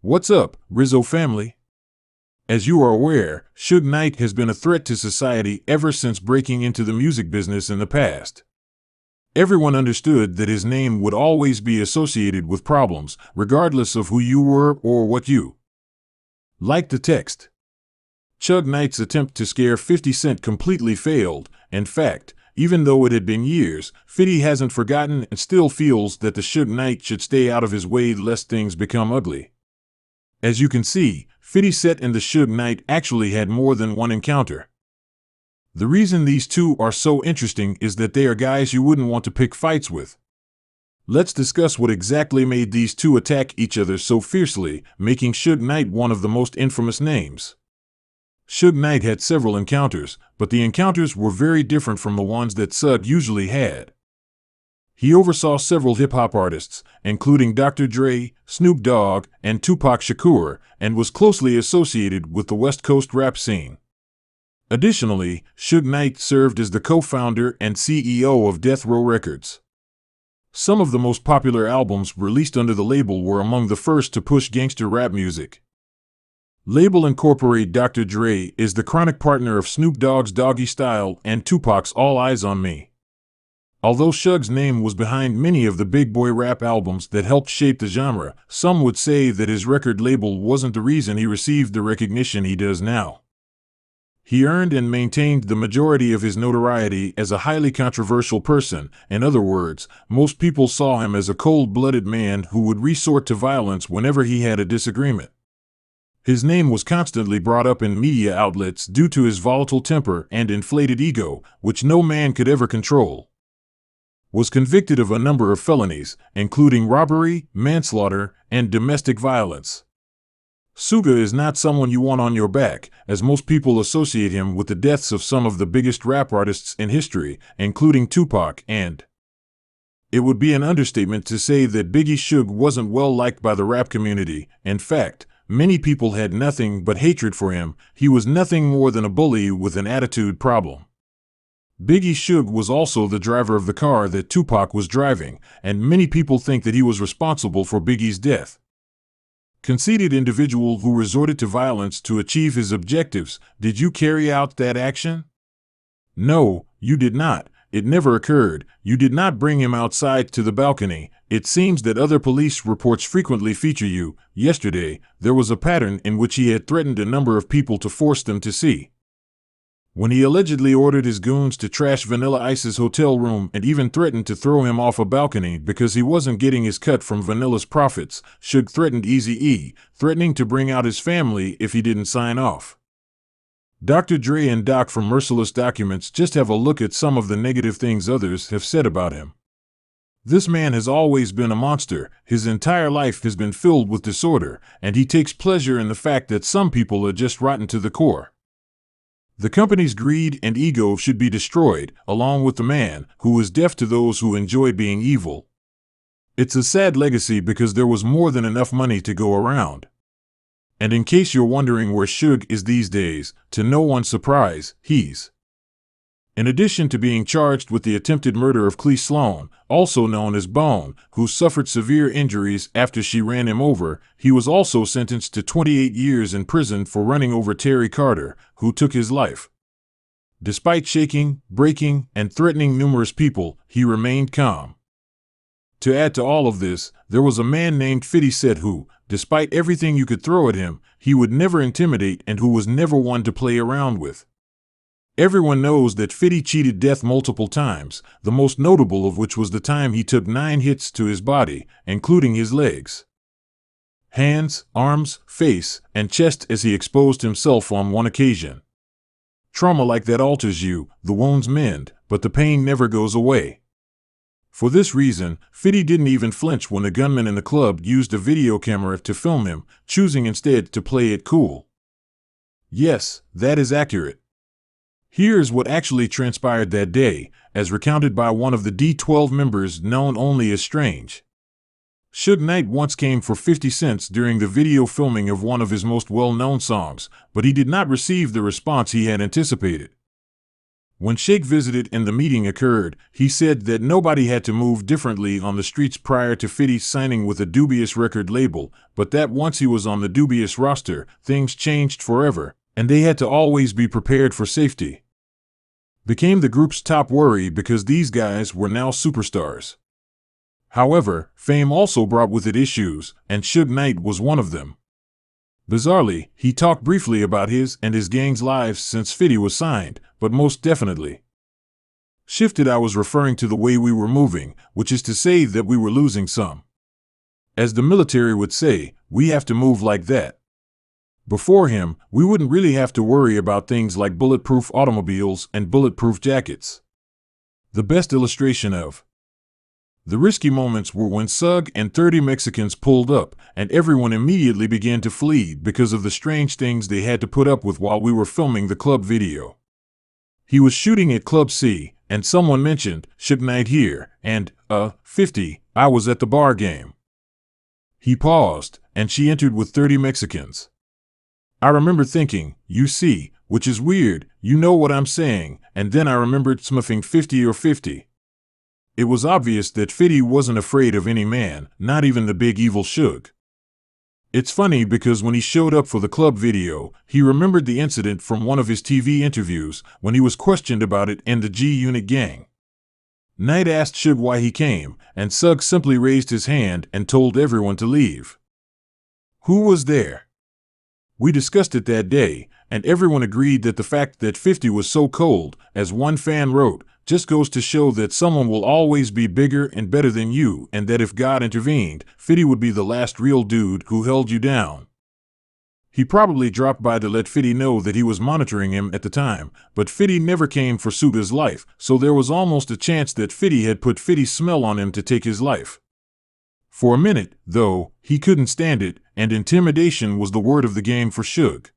What's up, Rizzo family? As you are aware, Suge Knight has been a threat to society ever since breaking into the music business in the past. Everyone understood that his name would always be associated with problems, regardless of who you were or what you. Like the text. Suge Knight's attempt to scare 50 Cent completely failed. In fact, even though it had been years, 50 hasn't forgotten and still feels that the Suge Knight should stay out of his way lest things become ugly. As you can see, 50 Cent and the Suge Knight actually had more than one encounter. The reason these two are so interesting is that they are guys you wouldn't want to pick fights with. Let's discuss what exactly made these two attack each other so fiercely, making Suge Knight one of the most infamous names. Suge Knight had several encounters, but the encounters were very different from the ones that Suge usually had. He oversaw several hip-hop artists, including Dr. Dre, Snoop Dogg, and Tupac Shakur, and was closely associated with the West Coast rap scene. Additionally, Suge Knight served as the co-founder and CEO of Death Row Records. Some of the most popular albums released under the label were among the first to push gangster rap music. Label Incorporate. Dr. Dre is the chronic partner of Snoop Dogg's Doggy Style and Tupac's All Eyes on Me. Although Suge's name was behind many of the big boy rap albums that helped shape the genre, some would say that his record label wasn't the reason he received the recognition he does now. He earned and maintained the majority of his notoriety as a highly controversial person. In other words, most people saw him as a cold-blooded man who would resort to violence whenever he had a disagreement. His name was constantly brought up in media outlets due to his volatile temper and inflated ego, which no man could ever control. Was convicted of a number of felonies, including robbery, manslaughter, and domestic violence. Suge is not someone you want on your back, as most people associate him with the deaths of some of the biggest rap artists in history, including Tupac and. It would be an understatement to say that Biggie Suge wasn't well liked by the rap community. In fact, many people had nothing but hatred for him. He was nothing more than a bully with an attitude problem. Biggie Suge was also the driver of the car that Tupac was driving, and many people think that he was responsible for Biggie's death. Conceited individual who resorted to violence to achieve his objectives. Did you carry out that action? No, you did not. It never occurred. You did not bring him outside to the balcony. It seems that other police reports frequently feature you. Yesterday, there was a pattern in which he had threatened a number of people to force them to see. When he allegedly ordered his goons to trash Vanilla Ice's hotel room and even threatened to throw him off a balcony because he wasn't getting his cut from Vanilla's profits, Suge threatened Eazy-E, threatening to bring out his family if he didn't sign off. Dr. Dre and Doc from Merciless Documents. Just have a look at some of the negative things others have said about him. This man has always been a monster. His entire life has been filled with disorder, and he takes pleasure in the fact that some people are just rotten to the core. The company's greed and ego should be destroyed, along with the man who is deaf to those who enjoy being evil. It's a sad legacy because there was more than enough money to go around. And in case you're wondering where Suge is these days, to no one's surprise, he's. In addition to being charged with the attempted murder of Clee Sloan, also known as Bone, who suffered severe injuries after she ran him over, he was also sentenced to 28 years in prison for running over Terry Carter, who took his life. Despite shaking, breaking, and threatening numerous people, he remained calm. To add to all of this, there was a man named 50 Cent who, despite everything you could throw at him, he would never intimidate and who was never one to play around with. Everyone knows that 50 cheated death multiple times, the most notable of which was the time he took 9 hits to his body, including his legs, hands, arms, face, and chest as he exposed himself on one occasion. Trauma like that alters you, the wounds mend, but the pain never goes away. For this reason, 50 didn't even flinch when the gunman in the club used a video camera to film him, choosing instead to play it cool. Yes, that is accurate. Here's what actually transpired that day, as recounted by one of the D12 members known only as Strange. Suge Knight once came for 50 Cent during the video filming of one of his most well-known songs, but he did not receive the response he had anticipated. When Shake visited and the meeting occurred, he said that nobody had to move differently on the streets prior to 50 signing with a dubious record label, but that once he was on the dubious roster, things changed forever, and they had to always be prepared for safety. Became the group's top worry because these guys were now superstars. However, fame also brought with it issues, and Suge Knight was one of them. Bizarrely, he talked briefly about his and his gang's lives since 50 was signed, but most definitely shifted. I was referring to the way we were moving, which is to say that we were losing some. As the military would say, we have to move like that. Before him, we wouldn't really have to worry about things like bulletproof automobiles and bulletproof jackets. The best illustration of the risky moments were when Suge and 30 Mexicans pulled up, and everyone immediately began to flee because of the strange things they had to put up with while we were filming the club video. He was shooting at Club C, and someone mentioned, Suge Knight here, and, 50, I was at the bar game. He paused, and she entered with 30 Mexicans. I remember thinking, you see, which is weird, you know what I'm saying, and then I remembered smithing 50 or 50. It was obvious that 50 wasn't afraid of any man, not even the big evil Suge. It's funny because when he showed up for the club video, he remembered the incident from one of his TV interviews when he was questioned about it in the G-Unit gang. Knight asked Suge why he came, and Suge simply raised his hand and told everyone to leave. Who was there? We discussed it that day, and everyone agreed that the fact that 50 was so cold, as one fan wrote, just goes to show that someone will always be bigger and better than you, and that if God intervened, 50 would be the last real dude who held you down. He probably dropped by to let 50 know that he was monitoring him at the time, but 50 never came for Suge's life, so there was almost a chance that 50 had put 50's smell on him to take his life. For a minute, though, he couldn't stand it, and intimidation was the word of the game for Suge.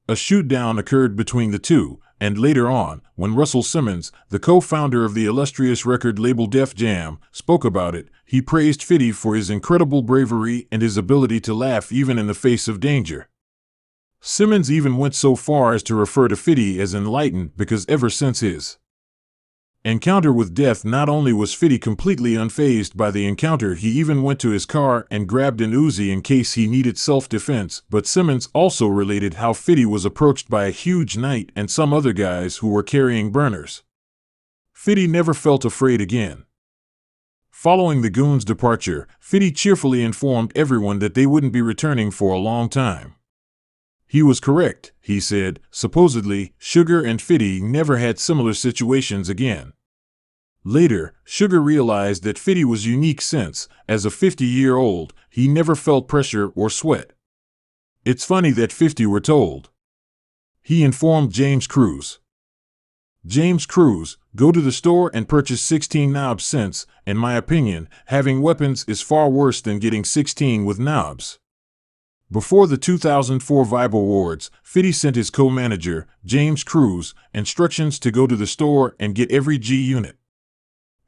A shoot-down occurred between the two, and later on, when Russell Simmons, the co-founder of the illustrious record label Def Jam, spoke about it, he praised 50 for his incredible bravery and his ability to laugh even in the face of danger. Simmons even went so far as to refer to 50 as enlightened because ever since his encounter with death, not only was 50 completely unfazed by the encounter, he even went to his car and grabbed an Uzi in case he needed self-defense, but Simmons also related how 50 was approached by a huge Knight and some other guys who were carrying burners. 50 never felt afraid again. Following the goons' departure, 50 cheerfully informed everyone that they wouldn't be returning for a long time. He was correct, he said. Supposedly, Sugar and 50 never had similar situations again. Later, Sugar realized that 50 was unique since, as a 50-year-old, he never felt pressure or sweat. It's funny that 50 were told. He informed James Cruz. James Cruz, go to the store and purchase 16 knobs since, in my opinion, having weapons is far worse than getting 16 with knobs. Before the 2004 Vibe Awards, 50 sent his co-manager, James Cruz, instructions to go to the store and get every G-Unit.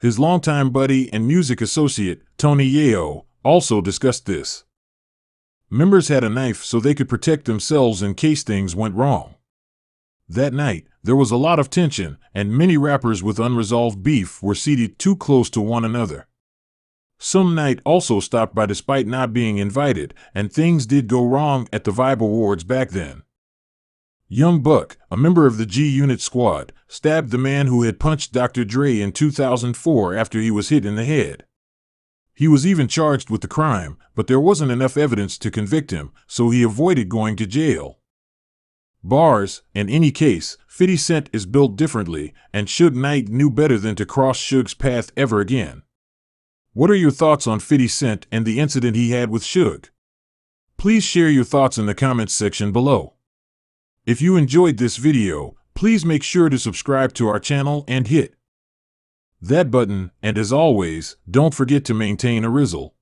His longtime buddy and music associate, Tony Yeo, also discussed this. Members had a knife so they could protect themselves in case things went wrong. That night, there was a lot of tension, and many rappers with unresolved beef were seated too close to one another. Some Knight also stopped by despite not being invited, and things did go wrong at the Vibe Awards back then. Young Buck, a member of the G-Unit squad, stabbed the man who had punched Dr. Dre in 2004 after he was hit in the head. He was even charged with the crime, but there wasn't enough evidence to convict him, so he avoided going to jail. Bars, in any case, 50 Cent is built differently, and Suge Knight knew better than to cross Suge's path ever again. What are your thoughts on 50 Cent and the incident he had with Suge? Please share your thoughts in the comments section below. If you enjoyed this video, please make sure to subscribe to our channel and hit that button, and as always, don't forget to maintain a rizzle.